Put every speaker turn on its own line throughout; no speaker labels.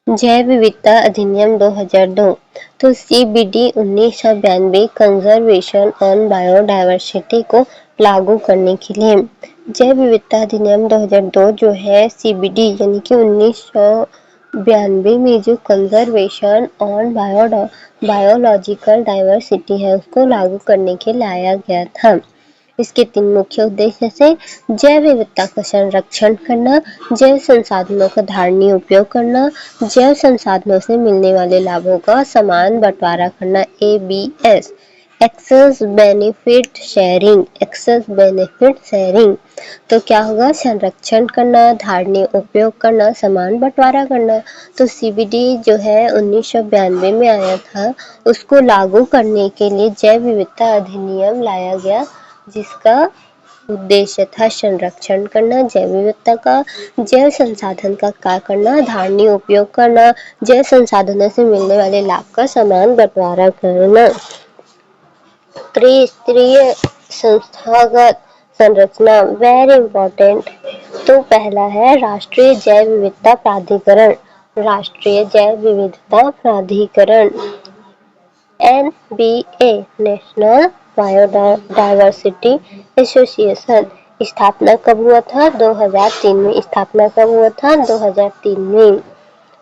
जैव विविधता अधिनियम 2002। तो CBD 1992 कंजर्वेशन ऑन बायोडायवर्सिटी को लागू करने के लिए जैव विविधता अधिनियम 2002 जो है CBD यानी कि 1992 में जो कंजर्वेशन ऑन बायोलॉजिकल डाइवर्सिटी है उसको लागू करने के लाया गया था। इसके 3 मुख्य उद्देश्य से जैव विविधता का संरक्षण करना, जैव संसाधनों का धारणीय उपयोग करना, जैव संसाधनों से मिलने वाले लाभों का समान बंटवारा करना ABS एक्सेस बेनिफिट शेयरिंग। तो क्या होगा? संरक्षण करना, धारणीय उपयोग करना, समान बंटवारा करना। तो CBD जो है 1992 में आया था, उसको लागू करने के लिए जैव विविधता अधिनियम लाया गया जिसका उद्देश्य था संरक्षण करना जैव विविधता का, जैव संसाधन का क्या करना, धारणीय उपयोग करना, जैव संसाधनों से मिलने वाले लाभ का समान बंटवारा करना। त्रिस्तरीय संस्थागत संरचना वेरी इंपॉर्टेंट। तो पहला है राष्ट्रीय जैव विविधता प्राधिकरण। राष्ट्रीय जैव विविधता प्राधिकरण NBA नेशनल बायोडायवर्सिटी एसोसिएशन। स्थापना कब हुआ था? 2003 में। स्थापना कब हुआ था? 2003 में।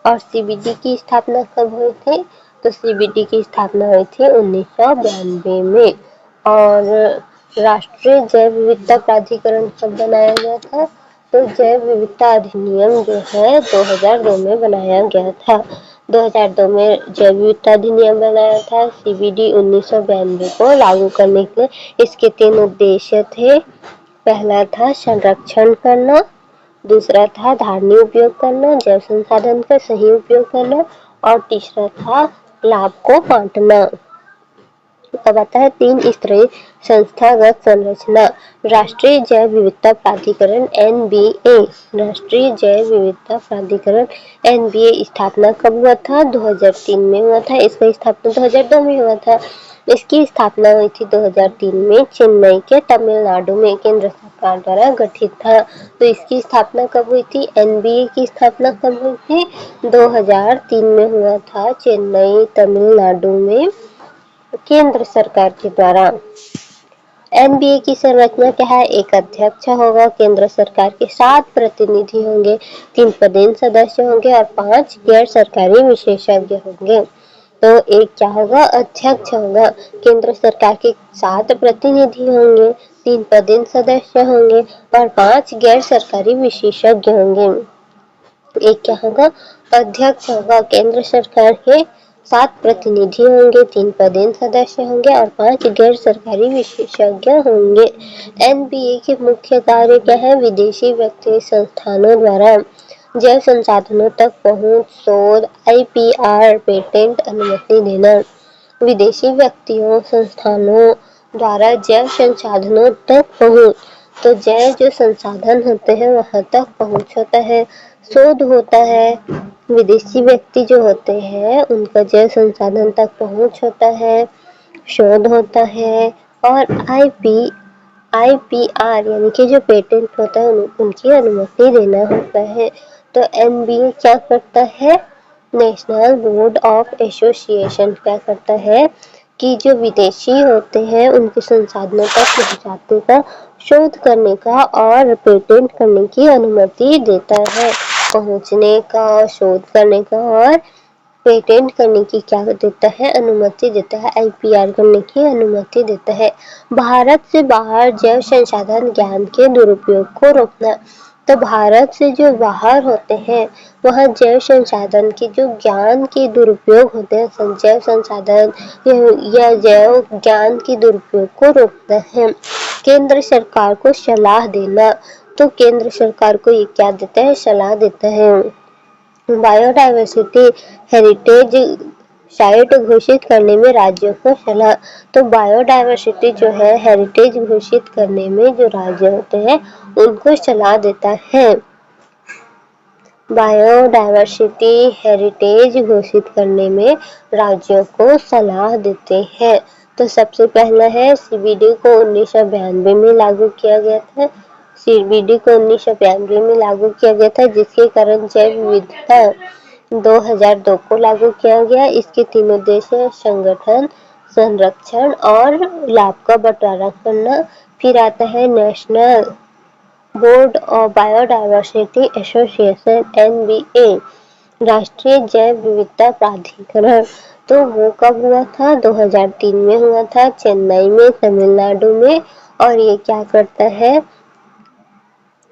और CBD की स्थापना कब हुई थी? तो CBD की स्थापना हुई थी 1992 में। और राष्ट्रीय जैव विविधता प्राधिकरण कब बनाया गया था? तो जैव विविधता अधिनियम जो है 2002 में बनाया गया था। 2002 में जैव विविधता अधिनियम बनाया था। CBD 1992 को लागू करने के लिए इसके 3 उद्देश्य थे। पहला था संरक्षण करना, दूसरा था धारणीय उपयोग करना, जैव संसाधन का सही उपयोग करना, और तीसरा था लाभ को बांटना। अब आता है 3 स्तरीय संस्थागत संरचना। राष्ट्रीय जैव विविधता प्राधिकरण NBA। राष्ट्रीय जैव विविधता प्राधिकरण NBA स्थापना कब हुआ था? 2003 में हुआ था। इसका स्थापना 2002 में हुआ था। इसकी स्थापना हुई थी 2003 में चेन्नई के तमिलनाडु में, केंद्र सरकार द्वारा गठित था। तो इसकी स्थापना कब हुई थी? NBA की स्थापना कब हुई थी? 2003 में हुआ था चेन्नई तमिलनाडु में केंद्र सरकार के द्वारा। NBA की संरचना क्या है? एक अध्यक्ष होगा, केंद्र सरकार के 7 प्रतिनिधि होंगे, 3 पदेन सदस्य होंगे और 5 गैर सरकारी विशेषज्ञ होंगे। तो एक क्या होगा? अध्यक्ष होगा, केंद्र सरकार के 7 प्रतिनिधि होंगे, 3 पदेन सदस्य होंगे और 5 गैर सरकारी विशेषज्ञ होंगे। एक क्या होगा? अध्यक्ष होगा, केंद्र सरकार के 7 प्रतिनिधि होंगे, 3 पदेन सदस्य होंगे और 5 गैर सरकारी विशेषज्ञ होंगे। NBA के मुख्य कार्य क्या है? विदेशी व्यक्ति संस्थानों द्वारा जैव संसाधनों तक पहुंच, शोध, IPR पेटेंट अनुमति देना। विदेशी व्यक्तियों संस्थानों द्वारा जैव संसाधनों तक पहुंच। तो जैव जो संसाधन होते हैं वहां तक पहुंच होता है, शोध होता है। विदेशी व्यक्ति जो होते हैं उनका जैव संसाधन तक पहुंच होता है, शोध होता है और IPR यानी कि जो पेटेंट होता है उनकी अनुमति देना होता है। तो NBA क्या करता है? नेशनल बोर्ड ऑफ एसोसिएशन क्या करता है कि जो विदेशी होते हैं उनके संसाधनों तक पहुंचाने का, शोध करने का और पेटेंट करने की अनुमति देता है। पहुंचने का, शोध करने का और पेटेंट करने की क्या देता है? अनुमति देता है। IPR करने की अनुमति देता है। भारत से बाहर जैव संसाधन ज्ञान के दुरुपयोग को रोकना। तो भारत से जो बाहर होते हैं वहाँ जैव संसाधन के जो ज्ञान के दुरुपयोग होते हैं, जैव संसाधन या जैव ज्ञान के दुरुपयोग को रोकना है। केंद्र सरकार को सलाह देना। तो केंद्र सरकार को ये क्या देता है? सलाह देता है। बायोडायवर्सिटी हेरिटेज साइट घोषित करने में राज्यों को सलाह। तो बायोडायवर्सिटी जो है हेरिटेज घोषित करने में जो राज्य होते हैं उनको सलाह देता है। बायोडायवर्सिटी हेरिटेज घोषित करने में राज्यों को सलाह देते हैं। तो सबसे पहला है CBD को 1992 में लागू किया गया था। CBD को 1992 में लागू किया गया था जिसके कारण जैव विविधता 2002 को लागू किया गया। इसके 3 उद्देश्य संगठन, संरक्षण और लाभ का बंटवारा करना। फिर आता है national board of biodiversity association (NBA), राष्ट्रीय जैव विविधता प्राधिकरण। तो वो कब हुआ था? 2003 में हुआ था, चेन्नई में, तमिलनाडु में। और ये क्या करता है?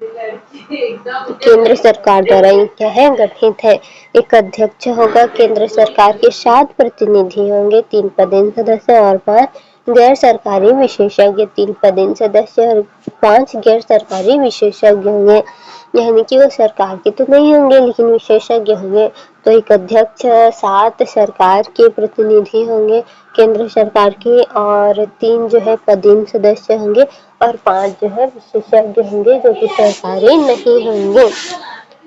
केंद्र सरकार द्वारा ये क्या है? गठित है। एक अध्यक्ष होगा, केंद्र सरकार के 7 प्रतिनिधि होंगे, 3 पदेन सदस्य और 5 गैर सरकारी विशेषज्ञ। 3 पदेन सदस्य और 5 गैर सरकारी विशेषज्ञ होंगे, यानी कि वो सरकार के तो नहीं होंगे लेकिन विशेषज्ञ होंगे। तो एक अध्यक्ष, 7 सरकार के प्रतिनिधि होंगे केंद्र सरकार के, और 3 जो है पदेन सदस्य होंगे और 5 जो है विशेषज्ञ होंगे जो कि सरकारी नहीं होंगे।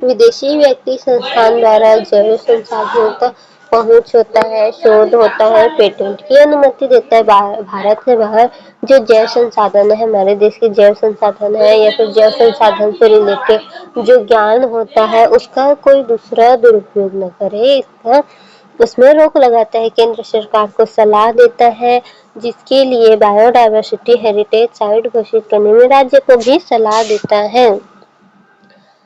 विदेशी व्यक्ति संस्थान द्वारा जैव संसाधनों तक पहुंच होता है, शोध होता है, पेटेंट की अनुमति देता है। भारत से बाहर जो जैव संसाधन है, हमारे देश के जैव संसाधन है या फिर जैव संसाधन से रिलेटेड जो ज्ञान होता है उसका कोई दूसरा दुरुपयोग न करे, इसका उसमें रोक लगाता है। केंद्र सरकार को सलाह देता है, जिसके लिए बायोडायवर्सिटी हेरिटेज साइट घोषित करने में राज्य को भी सलाह देता है।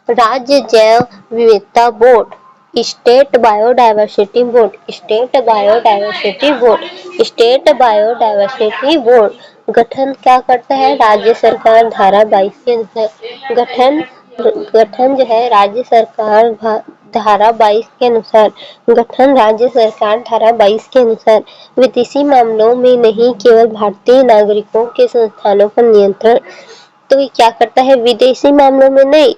राज्य जैव विविधता board, state biodiversity board, state biodiversity board, state biodiversity board गठन क्या करता है? राज्य सरकार धारा 22 के अनुसार गठन जो है राज्य सरकार धारा 22 के अनुसार गठन राज्य सरकार धारा 22 के अनुसार विदेशी मामलों में नहीं, केवल भारतीय नागरिकों के संस्थानों पर नियंत्रण। तो ये क्या करता है? विदेशी मामलों में नहीं,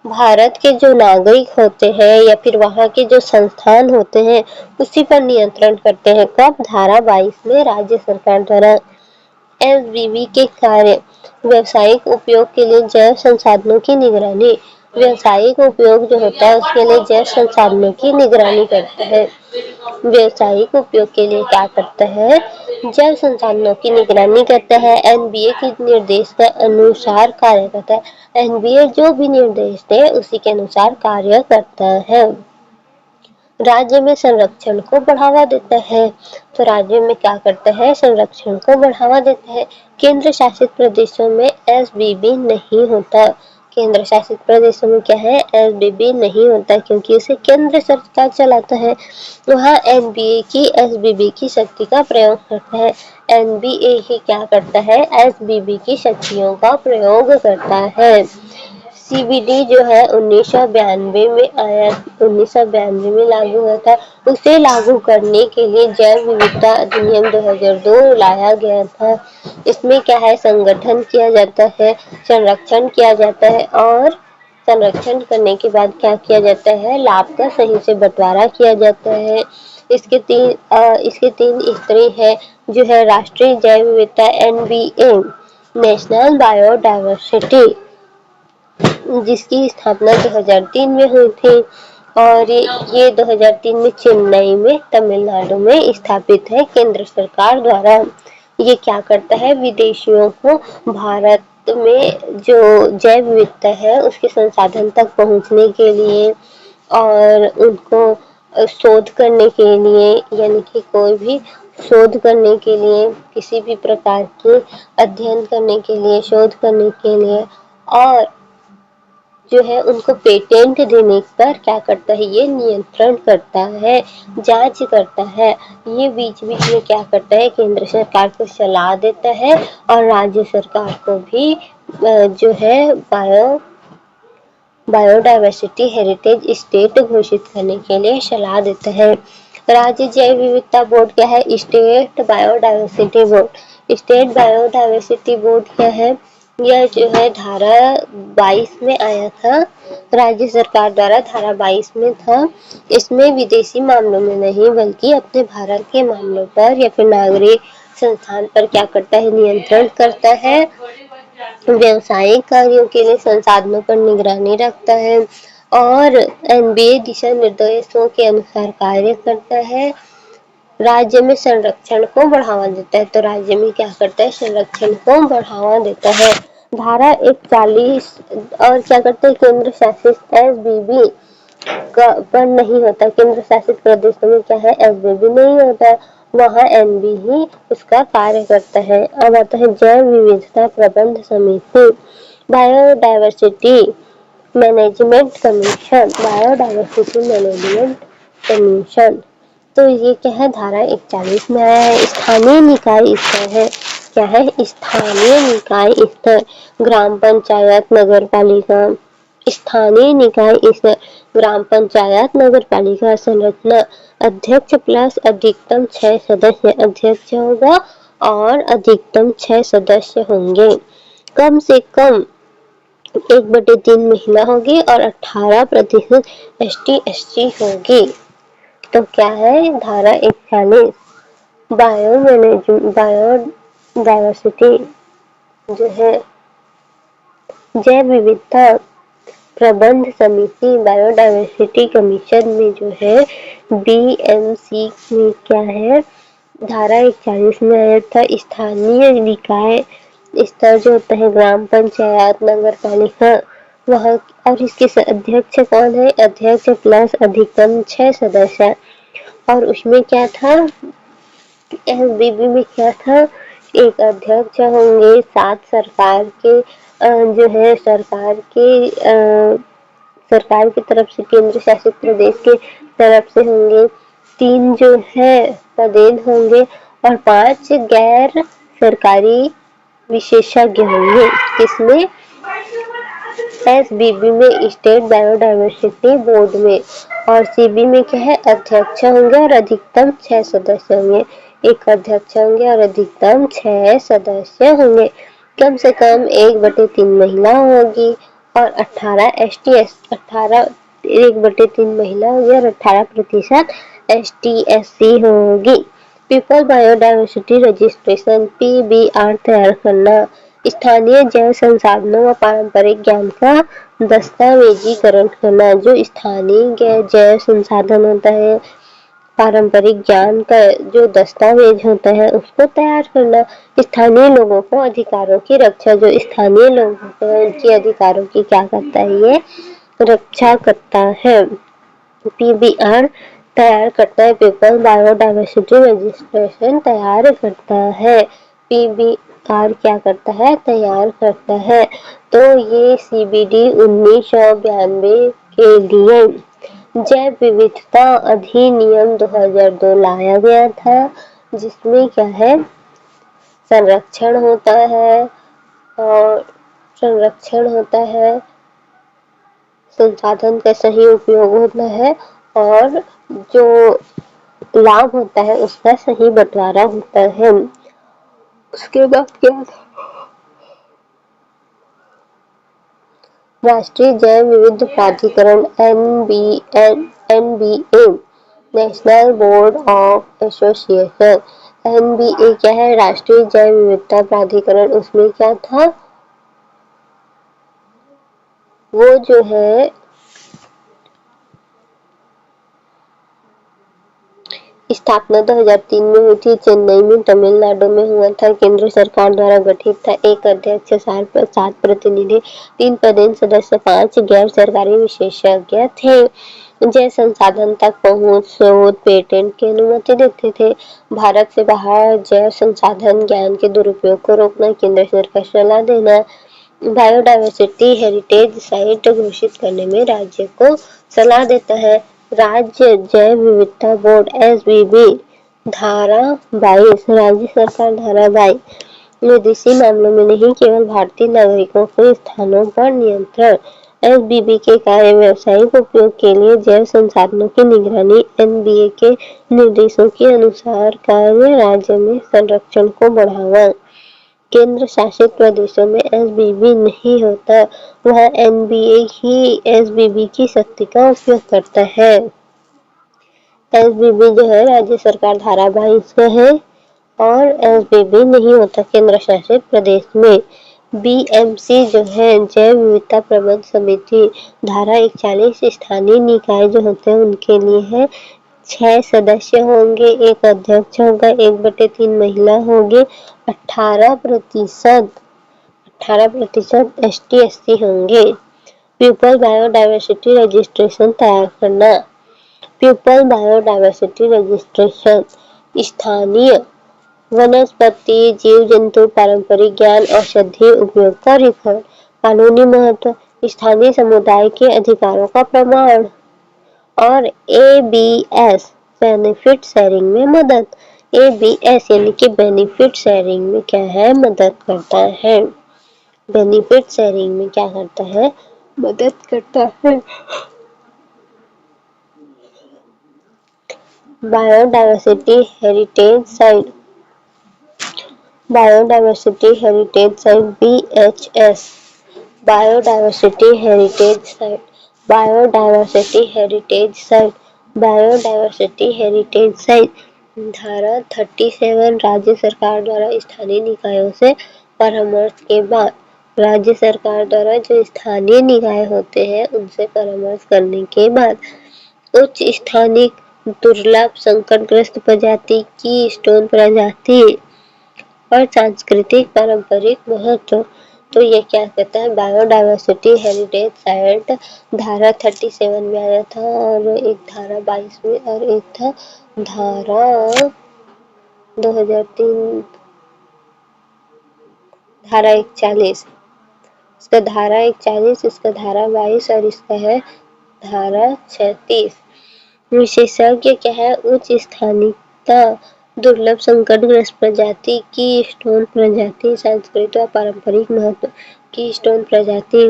भारत के जो नागरिक होते हैं या फिर वहाँ के जो संस्थान होते हैं उसी पर नियंत्रण करते हैं। कब? धारा 22 में राज्य सरकार द्वारा। एसबीबी के कार्य, व्यावसायिक उपयोग के लिए जैव संसाधनों की निगरानी। व्यावसायिक उपयोग जो होता है उसके लिए जैव संसाधनों की निगरानी करता है। व्यावसायिक उपयोग के लिए क्या करता है? जैव संसाधनों की निगरानी करता है। एनबीए के निर्देश के अनुसार कार्य करता है। एनबीए जो भी निर्देश दे उसी के अनुसार कार्य करता है। राज्य में संरक्षण को बढ़ावा देता है। तो राज्य में क्या करता है? संरक्षण को बढ़ावा देता है। केंद्र शासित प्रदेशों में एसबीबी नहीं होता। केंद्र शासित प्रदेशों में क्या है? एसबीबी नहीं होता, क्योंकि इसे केंद्र सरकार चलाता है। वहाँ एनबीए की एसबीबी की शक्ति का प्रयोग करता है। एनबीए ही क्या करता है? एसबीबी की शक्तियों का प्रयोग करता है। सीबीडी जो है 1992 में आया, 1992 में लागू हुआ था। उसे लागू करने के लिए जैव विविधता अधिनियम 2002 लाया गया था। इसमें क्या है? संगठन किया जाता है, संरक्षण किया जाता है और संरक्षण करने के बाद क्या किया जाता है? लाभ का सही से बंटवारा किया जाता है। इसके तीन स्तरीय है जो है राष्ट्रीय जैव विविधता एनबीए, नेशनल बायोडायवर्सिटी, जिसकी स्थापना 2003 में हुई थी और ये 2003 में चेन्नई में तमिलनाडु में स्थापित है केंद्र सरकार द्वारा। ये क्या करता है? विदेशियों को भारत में जो जैव विविधता है उसके संसाधन तक पहुंचने के लिए और उनको शोध करने के लिए, यानी कि कोई भी शोध करने के लिए, किसी भी प्रकार के अध्ययन करने के लिए, शोध करने के लिए और जो है उनको पेटेंट देने पर क्या करता है? ये नियंत्रण करता है, जांच करता है। ये बीच बीच में क्या करता है? केंद्र सरकार को सलाह देता है और राज्य सरकार को भी जो है बायोडायवर्सिटी हेरिटेज स्टेट घोषित करने के लिए सलाह देता है। राज्य जैव विविधता बोर्ड क्या है? State biodiversity board. State biodiversity board क्या है? यह जो है धारा 22 में आया था, राज्य सरकार द्वारा धारा 22 में था। इसमें विदेशी मामलों में नहीं बल्कि अपने भारत के मामलों पर या फिर नागरिक संस्थान पर क्या करता है? नियंत्रण करता है। व्यवसायिक कार्यों के लिए संसाधनों पर निगरानी रखता है और एनबीए दिशा निर्देशों के अनुसार कार्य करता है। राज्य में संरक्षण को बढ़ावा देता है। तो राज्य में क्या करता है? संरक्षण को बढ़ावा देता है। धारा 41 और क्या करते हैं? केंद्र शासित एसबीबी पर नहीं होता। केंद्र शासित प्रदेशों में क्या है, एसबीबी नहीं होता, वहाँ एनबी ही उसका कार्य करता है। अब आता है जैव विविधता प्रबंध समिति, biodiversity management commission, biodiversity management commission. तो ये क्या है, धारा 41 में आया है। स्थानीय निकाय स्तर है, क्या है, स्थानीय निकाय स्तर, ग्राम पंचायत, नगर पालिका। स्थानीय निकाय स्तर, ग्राम पंचायत, नगर पालिका। संरचना, अध्यक्ष प्लस अधिकतम 6 सदस्य, अध्यक्ष होगा और अधिकतम 6 सदस्य होंगे। कम से कम 1/3 महिला होगी और 18% ST/SC होगी। तो क्या है, धारा 41 बायोडायवर्सिटी जो है, जैव विविधता प्रबंध समिति, बायोडायवर्सिटी कमीशन में जो है BMC में क्या है, धारा 41 में आया था। स्थानीय निकाय स्तर जो होता है, ग्राम पंचायत, नगर पालिका, वहाँ, और इसके अध्यक्ष कौन है, अध्यक्ष प्लस अधिकतम 6 सदस्य। और उसमें क्या था, एसबीबी में क्या था, एक अध्यक्ष होंगे, 7 सरकार के जो है सरकार की तरफ से, केंद्र शासित प्रदेश के तरफ से होंगे, 3 जो है पदेन होंगे और 5 गैर सरकारी विशेषज्ञ होंगे। किसमें, एसबीबी में, स्टेट बायोडायवर्सिटी बोर्ड में। और सीबी में क्या है, अध्यक्ष होंगे और अधिकतम 6 सदस्य होंगे, एक अध्यक्ष होंगे और अधिकतम 6 सदस्य होंगे। कम से कम 1/3 महिला होगी और 1/3 महिला होगी और 18% ST/SC होगी। पीपल बायोडायवर्सिटी रजिस्ट्रेशन PBR तैयार करना, स्थानीय जैव संसाधनों व पारंपरिक ज्ञान का दस्तावेजीकरण करना। जो स्थानीय जैव संसाधन होता है, पारंपरिक ज्ञान का जो दस्तावेज होता है, उसको तैयार करना। स्थानीय लोगों को अधिकारों की रक्षा, जो स्थानीय लोग होते हैं उनके अधिकारों की क्या करता है, ये रक्षा करता है। PBR तैयार करता है, पीपल बायोडायवर्सिटी रजिस्ट्रेशन तैयार करता है। PBR क्या करता है, तैयार करता है। तो ये CBD 1992 के लिए जैव विविधता अधिनियम 2002 लाया गया था, जिसमें क्या है, संरक्षण होता है और संसाधन का सही उपयोग होता है और जो लाभ होता है उसका सही बंटवारा होता है। उसके बाद क्या, राष्ट्रीय जैव विविधता प्राधिकरण NBA, national board of association. NBA क्या है, राष्ट्रीय जैव विविधता प्राधिकरण। उसमें क्या था, वो जो है स्थापना 2003 में हुई थी, चेन्नई में, तमिलनाडु में हुआ था। केंद्र सरकार द्वारा गठित था। एक अध्यक्ष, 7 प्रतिनिधि, 3 पदेन सदस्य, 5 गैर सरकारी विशेषज्ञ थे। जैव संसाधन तक पहुंच, शोध, पेटेंट की अनुमति देते थे। भारत से बाहर जैव संसाधन ज्ञान के दुरुपयोग को रोकना, केंद्र सरकार सलाह देना, बायोडायवर्सिटी हेरिटेज साइट घोषित करने में राज्य को सलाह देता है। राज्य जैव विविधता बोर्ड SBB, धारा 22, राज्य सरकार धारा 22, विदेशी मामलों में नहीं, केवल भारतीय नागरिकों के स्थानों पर नियंत्रण। SBB के कार्य, व्यावसायिक उपयोग के लिए जैव संसाधनों की निगरानी, NBA के निर्देशों के अनुसार कार्य, राज्य में संरक्षण को बढ़ावा। केंद्र शासित प्रदेशों में SBB नहीं होता, वहाँ NBA ही SBB की शक्ति का उपयोग करता है। SBB जो है राज्य सरकार धारा 22 का है और SBB नहीं होता केंद्र शासित प्रदेश में। BMC जो है जैव विविधता प्रबंध समिति, धारा 41, स्थानीय निकाय जो होते हैं उनके लिए है। 6 सदस्य होंगे, एक अध्यक्ष होगा, 1/3 महिला होगी, 18% ST/SC होंगे। पीपल बायोडायवर्सिटी रजिस्ट्रेशन तैयार करना। पीपल बायोडायवर्सिटी रजिस्ट्रेशन स्थानीय वनस्पति, जीव जंतु, पारंपरिक ज्ञान, औषधीय उपयोग का रिकॉर्ड। कानूनी महत्व, स्थानीय समुदाय के अधिकारों का प्रमाण। और ABS बेनिफिट शेयरिंग में मदद। ABS यानी कि बेनिफिट शेयरिंग में क्या है, मदद करता है। बेनिफिट शेयरिंग में क्या करता है, मदद करता है। Biodiversity heritage site, biodiversity heritage site BHS, biodiversity heritage site, biodiversity heritage site, biodiversity heritage site. धारा 37 राज्य सरकार द्वारा स्थानीय निकायों से परामर्श के बाद, राज्य सरकार द्वारा जो स्थानीय निकाय होते हैं उनसे परामर्श करने के बाद उच्च स्थानिक दुर्लभ संकटग्रस्त प्रजाति की स्टोन प्रजाति और सांस्कृतिक पारंपरिक महत्व। तो ये क्या कहता है, बायोडायवर्सिटी हेरिटेज साइट धारा 37 में आया था और एक धारा 22 में और एक था धारा 2003 धारा 41। इसका धारा 41, इसका धारा 22 और इसका है धारा 36। विशेषज्ञ क्या है, उच्च स्थानिकता, दुर्लभ संकटग्रस्त प्रजाति की स्टोन प्रजाति, सांस्कृतिक और पारंपरिक महत्व की स्टोन प्रजाति।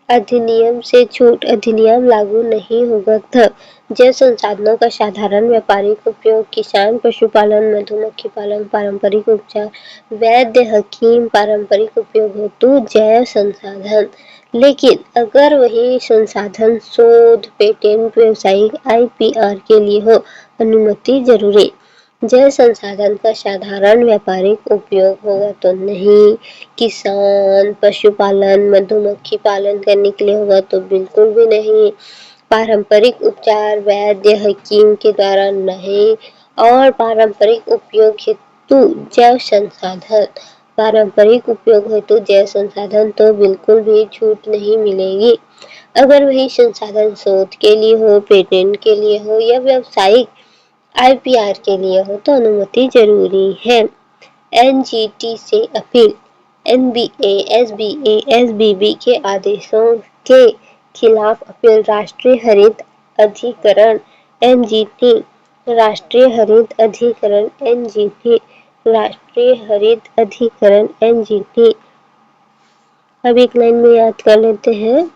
अधिनियम से छूट, अधिनियम लागू नहीं होगा तब जल संसाधनों का साधारण व्यापारिक उपयोग, किसान, पशुपालन, मधुमक्खी पालन, पारंपरिक उपचार, वैद्य, हकीम, पारंपरिक उपयोग हेतु जैव संसाधन। लेकिन अगर वही संसाधन शोध, पेटेंट, व्यवसायिक IPR के लिए हो, अनुमति जरूरी। जल संसाधन का साधारण व्यापारिक उपयोग होगा तो नहीं, किसान, पशुपालन, मधुमक्खी पालन करने के लिए होगा तो बिल्कुल भी नहीं, पारंपरिक उपचार, वैद्य, हकीम के द्वारा नहीं, और पारंपरिक उपयोग हेतु जैव संसाधन, पारंपरिक उपयोग हेतु जैव संसाधन तो बिल्कुल भी छूट नहीं मिलेगी। अगर वही संसाधन शोध के लिए हो, पेटेंट के लिए हो या व्यावसायिक IPR के लिए हो तो अनुमति जरूरी है। NGT से अपील, NBA, SBA, SBB के आदेशों के खिलाफ अपील, राष्ट्रीय हरित अधिकरण NGT, राष्ट्रीय हरित अधिकरण NGT, राष्ट्रीय हरित अधिकरण NGT। अब एक लाइन में याद कर लेते हैं,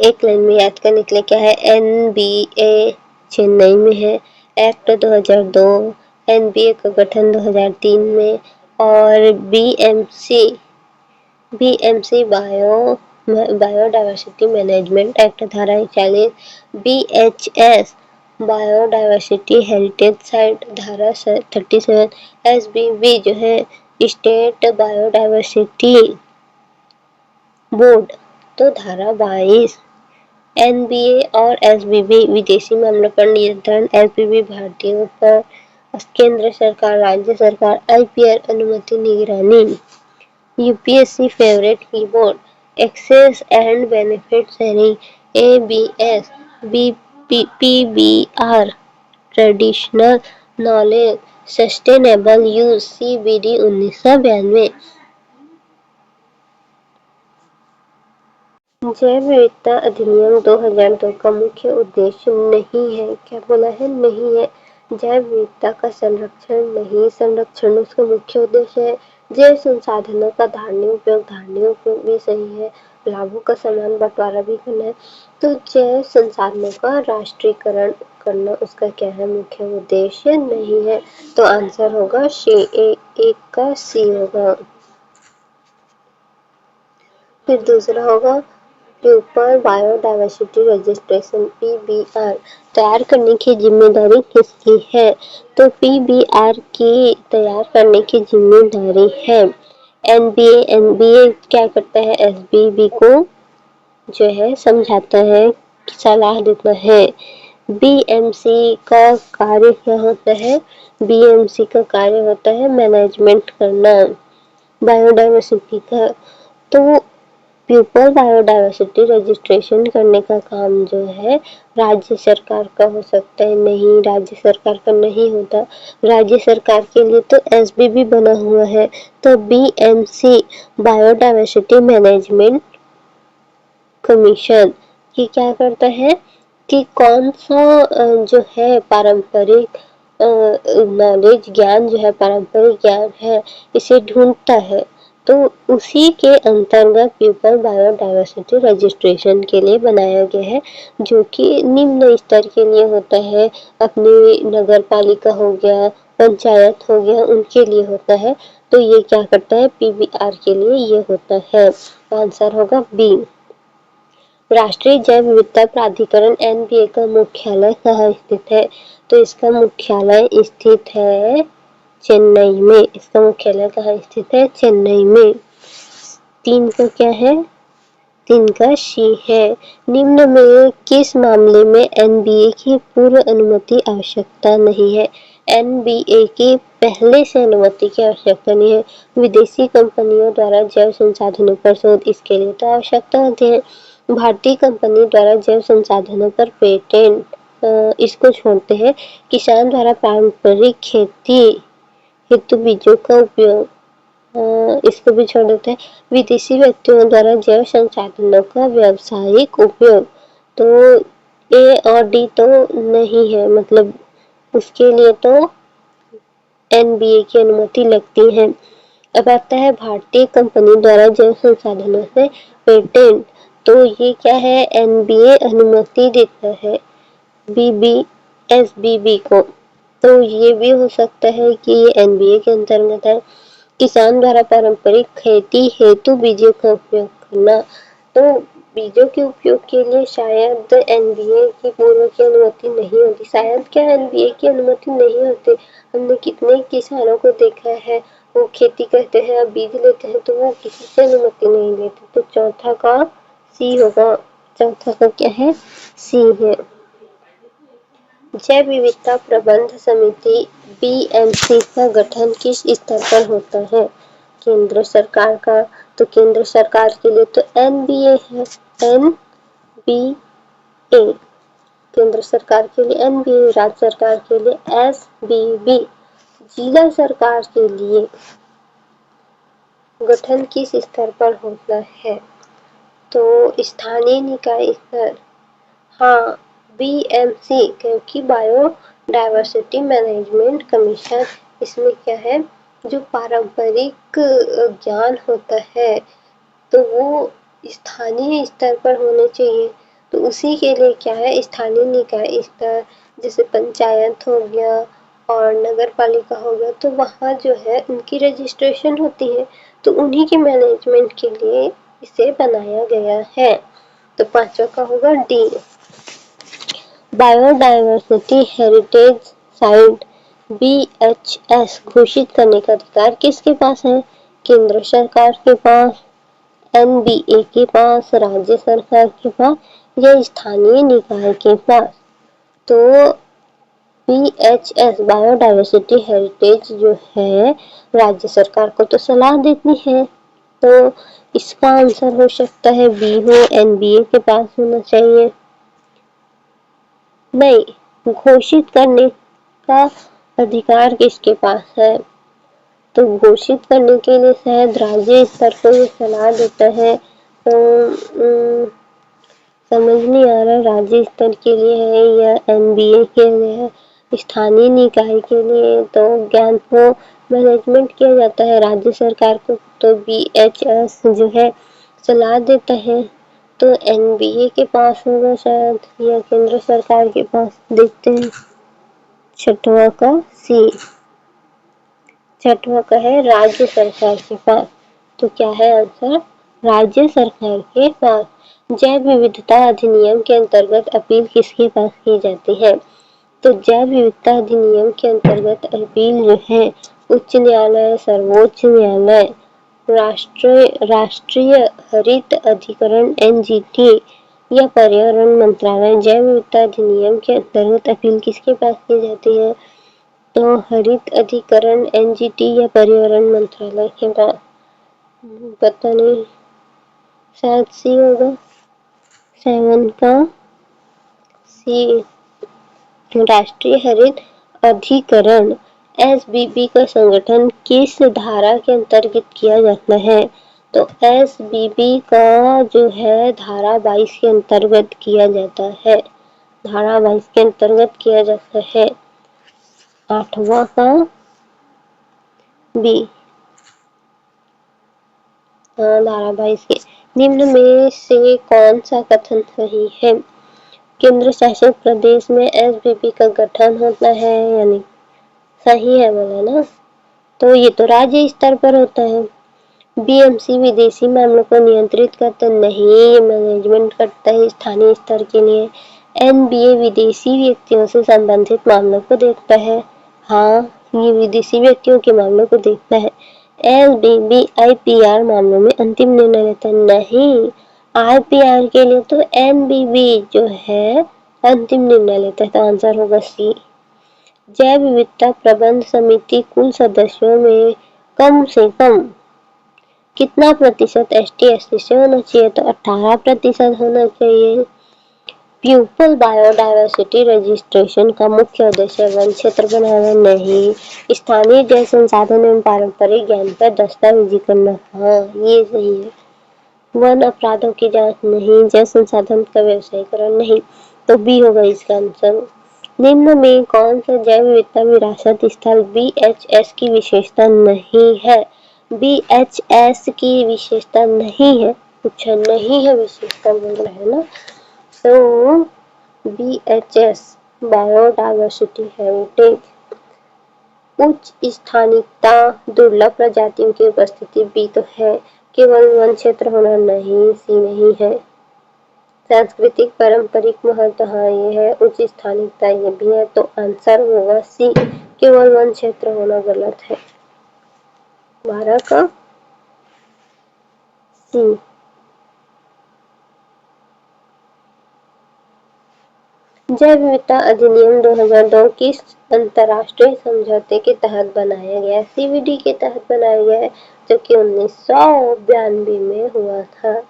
एक लाइन में याद करने के लिए क्या है, NBA चेन्नई में है, एक्ट 2002, NBA का गठन 2003 में, और BMC बायोडायवर्सिटी मैनेजमेंट एक्ट धारा 41, BHS बायोडायवर्सिटी हेरिटेज साइट धारा 37, SBB जो है स्टेट बायोडायवर्सिटी बोर्ड तो धारा 22। NBA और SBB विदेशी मामलों पर नियंत्रण, SBB भारतीयों पर, केंद्र सरकार, राज्य सरकार, IPR अनुमति निगरानी। UPSC favourite keyboard, access and benefit sharing ABS, PBR, traditional knowledge, sustainable use CBD 1992। जैव विविधता अधिनियम 2002 का मुख्य उद्देश्य नहीं है, क्या बोला है, नहीं है, जैव विविधता का संरक्षण नहीं, संरक्षण उसका मुख्य उद्देश्य है। जैव संसाधनों का धारणीय उपयोग भी सही है, लाभों का समान बंटवारा भी करना है, तो जैव संसाधनों का राष्ट्रीयकरण करना उसका क्या है, मुख्य उद्देश्य नहीं है। तो आंसर होगा एक का C होगा। फिर दूसरा होगा पीपल बायोडायवर्सिटी रजिस्ट्रेशन PBR तैयार करने की जिम्मेदारी किसकी है, तो PBR की तैयार करने की जिम्मेदारी है NBA क्या करता है, SBB को जो है समझाता है, सलाह देता है। बीएमसी का कार्य क्या होता है? बीएमसी का कार्य होता है मैनेजमेंट करना बायोडायवर्सिटी का। तो पीपल बायोडायवर्सिटी रजिस्ट्रेशन करने का काम जो है राज्य सरकार का हो सकता है। नहीं, राज्य सरकार का नहीं होता। राज्य सरकार के लिए तो एसबीबी बना हुआ है। तो बीएमसी बायोडायवर्सिटी मैनेजमेंट कमीशन ये क्या करता है कि कौन सा जो है पारंपरिक नॉलेज ज्ञान जो है पारंपरिक ज्ञान है इसे ढूंढता है। तो उसी के अंतर्गत पीपल बायोडायवर्सिटी रजिस्ट्रेशन के लिए बनाया गया है, जो कि निम्न स्तर के लिए होता है। अपनी नगर पालिका हो गया, पंचायत हो गया, उनके लिए होता है। तो ये क्या करता है? पीबीआर के लिए ये होता है। आंसर होगा बी। राष्ट्रीय जैव विविधता प्राधिकरण एनबीए का मुख्यालय कहाँ स्थित है? तो इसका मुख्यालय स्थित है चेन्नई में। इसका मुख्यालय कहाँ स्थित है? चेन्नई में। 3 का क्या है? 3 का शी है। निम्न में किस मामले में एनबीए की पूर्व अनुमति आवश्यकता नहीं है? एनबीए की पहले से अनुमति की आवश्यकता नहीं है। विदेशी कंपनियों द्वारा जैव संसाधनों पर शोध, इसके लिए तो आवश्यकता होती है। भारतीय कंपनी द्वारा जैव संसाधनों पर पेटेंट, इसको छोड़ते हैं। किसान द्वारा पारंपरिक खेती हेतु बीजों का उपयोग, इसको भी छोड़ देते हैं। विदेशी व्यक्तियों द्वारा जैव संसाधनों का व्यावसायिक उपयोग, तो ए और डी तो नहीं है, मतलब उसके लिए तो एनबीए की अनुमति लगती है। अब आता है भारतीय कंपनी द्वारा जैव संसाधनों से पेटेंट, तो ये क्या है? एनबीए अनुमति देता है एसबीबी को। तो ये भी हो सकता है कि ये एनबीए के अंतर्गत है। किसान द्वारा पारंपरिक खेती हेतु बीजों का उपयोग करना, तो बीजों के उपयोग के लिए शायद एनबीए की पूर्व की अनुमति नहीं होती। शायद क्या एनबीए की अनुमति नहीं होती? हमने कितने किसानों को देखा है, वो खेती करते हैं, बीज लेते हैं, तो वो किसी से अनुमति नहीं लेते। तो चौथा का सी होगा। चौथा का क्या है? सी है। जैव विविधता प्रबंध समिति बीएमसी का गठन किस स्तर पर होता है? केंद्र सरकार का। तो केंद्र सरकार के लिए तो एनबीए है, एनबीए। केंद्र सरकार के लिए एनबीए, राज्य सरकार के लिए एसबीबी, जिला सरकार के लिए गठन किस स्तर पर होता है? तो स्थानीय निकाय स्तर। हाँ, बीएमसी, क्योंकि बायोडायवर्सिटी मैनेजमेंट कमीशन, इसमें क्या है? जो पारंपरिक ज्ञान होता है तो वो स्थानीय स्तर पर होने चाहिए। तो उसी के लिए क्या है? स्थानीय निकाय स्तर, जैसे पंचायत हो गया और नगर पालिका हो गया, तो वहाँ जो है उनकी रजिस्ट्रेशन होती है। तो उन्हीं के मैनेजमेंट के लिए इसे बनाया गया है। तो 5वां का होगा D. Biodiversity heritage site BHS घोषित करने का अधिकार किसके पास है? केंद्र सरकार के पास, एनबीए के पास, राज्य सरकार के पास या स्थानीय निकाय के पास। तो बीएचएस बायोडायवर्सिटी हेरिटेज जो है राज्य सरकार को तो सलाह देती है। तो इसका आंसर हो सकता है बी हो, एनबीए के पास होना चाहिए। नहीं, घोषित करने का अधिकार किसके पास है? तो घोषित करने के लिए शायद राज्य स्तर को ये सलाह देता है। तो समझ नहीं आ रहा राज्य स्तर के लिए है या एनबीए के लिए है। स्थानीय निकाय के लिए तो ज्ञान को मैनेजमेंट किया जाता है, राज्य सरकार को तो बीएचएस जो है सलाह देता है। तो एनबीए के पास होगा शायद या केंद्र सरकार के पास, देखते हैं। 6वां का सी। 6वां का है राज्य सरकार के पास। तो क्या है आंसर? राज्य सरकार के पास। जैव विविधता अधिनियम के अंतर्गत अपील किसके पास की जाती है? तो जैव विविधता अधिनियम के अंतर्गत अपील जो है उच्च न्यायालय, सर्वोच्च न्यायालय, राष्ट्रीय हरित अधिकरण एनजीटी, या पर्यावरण मंत्रालय। जैव विविधता अधिनियम के अंतर्गत अपील किसके पास की जाती है? तो हरित अधिकरण एनजीटी या पर्यावरण मंत्रालय के पास। पता नहीं, शायद सी होगा, 7 का सी। राष्ट्रीय हरित अधिकरण एसबीबी का संगठन किस धारा के अंतर्गत किया जाता है? तो एसबीबी का जो है धारा 22 के अंतर्गत किया जाता है। धारा 22 के अंतर्गत किया जाता है। 8वां का बी। धारा 22 के निम्न में से कौन सा कथन सही है? केंद्र शासित प्रदेश में एसबीबी का गठन होता है, यानी सही है बोला ना। तो ये तो राज्य स्तर पर होता है। बीएमसी विदेशी मामलों को नियंत्रित करता नहीं, ये मैनेजमेंट करता है स्थानीय स्तर के लिए। एनबीए विदेशी व्यक्तियों से संबंधित मामलों को देखता है। हाँ, ये विदेशी व्यक्तियों के मामलों को देखता है। एलबीबी आईपीआर मामलों में अंतिम निर्णय लेता नहीं, आईपीआर के लिए तो एनबीबी जो है अंतिम निर्णय लेता है। तो आंसर होगा सी। जैव विविधता प्रबंध समिति कुल सदस्यों में कम से कम कितना प्रतिशत एसटी एसटी से होना चाहिए? तो 18% होना चाहिए। प्यूपल बायोडायवर्सिटी रजिस्ट्रेशन का मुख्य उद्देश्य वन क्षेत्र बनाना नहीं, स्थानीय जल संसाधन एवं पारंपरिक ज्ञान का दस्तावेजीकरण। हाँ, ये सही है। वन अपराधों की जांच नहीं, जल संसाधन का व्यवसायीकरण नहीं। तो बी होगा इसका आंसर। निम्न में कौन सा जैव विविधता विरासत स्थल बीएचएस की विशेषता नहीं है? बीएचएस की विशेषता नहीं है, कुछ नहीं है विशेषता बोल रहे हैं ना। तो बीएचएस बायोडायवर्सिटी हेरिटेज उच्च स्थानिकता दुर्लभ प्रजातियों की उपस्थिति भी तो है। केवल वन क्षेत्र होना नहीं, सी नहीं है। सांस्कृतिक पारंपरिक महत्व, हाँ ये है। उच्च स्थानिकता ये भी है। तो आंसर होगा सी, केवल वन क्षेत्र होना गलत है। 12 का सी। जैव विविधता अधिनियम 2002 किस अंतर्राष्ट्रीय समझौते के तहत बनाया गया? सीवीडी के तहत बनाया गया है, जो कि 1992 में हुआ था।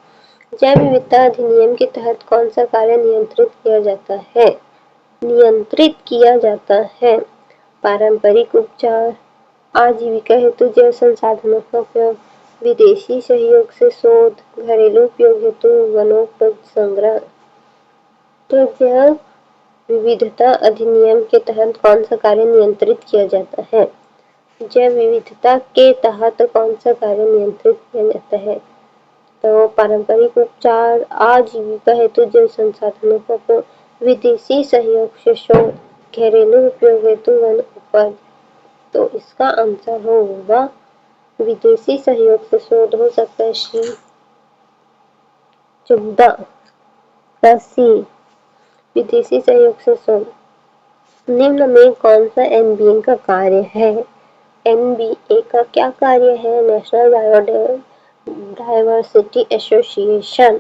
जैव विविधता अधिनियम के तहत कौन सा कार्य नियंत्रित किया जाता है? पारंपरिक उपचार, आजीविका हेतु जैव संसाधनों का उपयोग, विदेशी सहयोग से शोध, घरेलू उपयोग हेतु वनोपज संग्रह। तो जैव विविधता अधिनियम के तहत कौन सा कार्य नियंत्रित किया जाता है? जैव विविधता के तहत कौन सा कार्य नियंत्रित किया जाता है? तो पारंपरिक उपचार, आजीविका हेतु जैव संसाधनों का उपयोग, विदेशी सहयोग से शोध, घरेलू उपयोग हेतु वन उपज। तो इसका आंसर होगा विदेशी सहयोग से शोध हो सकता है सी। 14 का सी, विदेशी सहयोग से शोध। निम्न में कौन सा एनबीए का कार्य है? एनबीए का क्या कार्य है? नेशनल बायोडायवर्सिटी एसोसिएशन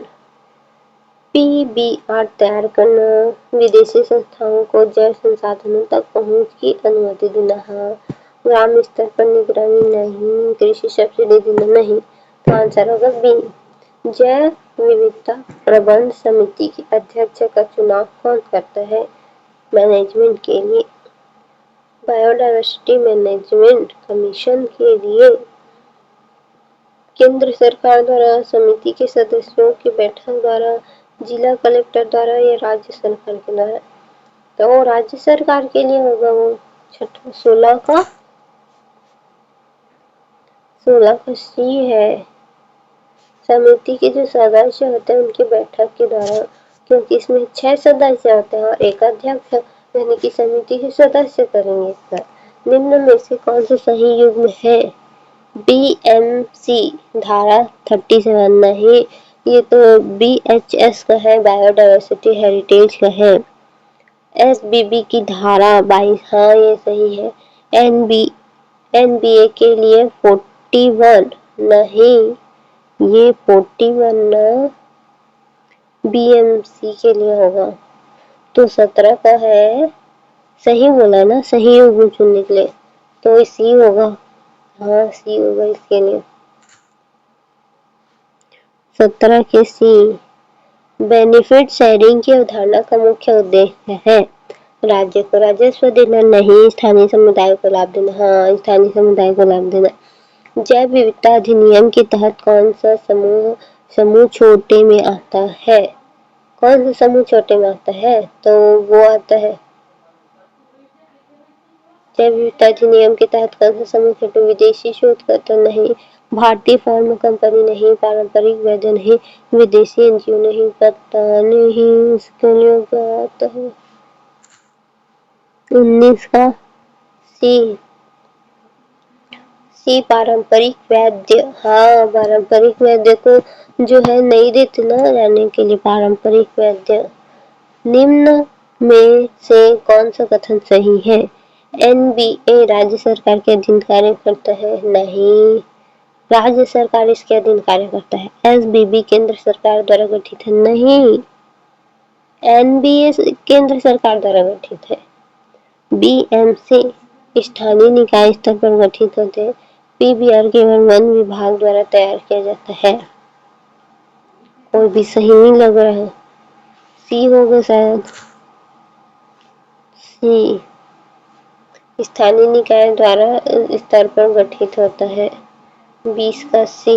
पीबीआर तैयार करना, विदेशी संस्थाओं को जैव संसाधनों तक पहुंच की अनुमति देना, हाँ। ग्राम स्तर पर निगरानी नहीं, कृषि सब्सिडी देना नहीं। तो आंसर होगा बी। जैव विविधता प्रबंध समिति के अध्यक्ष का चुनाव कौन करता है? मैनेजमेंट के लिए। बायोडायवर्सिटी मैनेजमेंट कमीशन के लिए केंद्र सरकार द्वारा, समिति के सदस्यों की बैठक द्वारा, जिला कलेक्टर द्वारा या राज्य सरकार के द्वारा? तो राज्य सरकार के लिए होगा वो। 16 का सी है। समिति के जो सदस्य होते हैं उनकी बैठक के द्वारा, क्योंकि इसमें 6 सदस्य होते हैं और एक अध्यक्ष, यानी कि समिति के सदस्य करेंगे इसका। निम्न में से कौन सा सही युग्म है? बीएमसी धारा 37 नहीं, ये तो बीएचएस का है, बायोडायवर्सिटी हेरिटेज का है। एसबीबी की धारा 22, हाँ ये सही है। एनबीए के लिए 41 नहीं, ये 41 ना, बीएमसी के लिए होगा। तो 17 का है, सही बोला ना, सही होगा चुनने के लिए, तो सी होगा। हाँ सी होगा इसके लिए, 17 के सी। बेनिफिट शेयरिंग की अवधारणा का मुख्य उद्देश्य है राज्य को राजस्व देना, नहीं स्थानीय समुदाय को लाभ देना। हाँ स्थानीय समुदाय को लाभ देना। जैव विविधता अधिनियम के तहत कौन सा समूह छोटे में आता है? कौन सा समूह छोटे में आता है? तो वो आता है जैव विविधता अधिनियम के तहत कौन सा समूह छोटे? विदेशी शोधकर्ता नहीं, भारतीय फार्मा कंपनी नहीं, पारंपरिक वैद्य नहीं, विदेशी एनजीओ नहीं, पता नहीं इसके लिए क्या आता है। 19 का सी, सी पारंपरिक वैद्य। हाँ पारंपरिक वैद्य को जो है नहीं देते ना जाने के लिए, पारंपरिक वैद्य। निम्न में से कौन सा कथन सही है? एनबीए राज्य सरकार के अधीन कार्य करता है, नहीं राज्य सरकार इसके अधीन कार्य करता है। एसबीबी केंद्र सरकार द्वारा गठित है, नहीं एनबीए केंद्र सरकार द्वारा गठित है। बीएमसी स्थानीय निकाय स्तर पर गठित होते हैं। पीबीआर केवल वन विभाग द्वारा तैयार किया जाता है। कोई भी सही नहीं लग रहा है, सी होगा शायद, सी स्थानीय निकाय द्वारा स्तर पर गठित होता है। 20 का सी।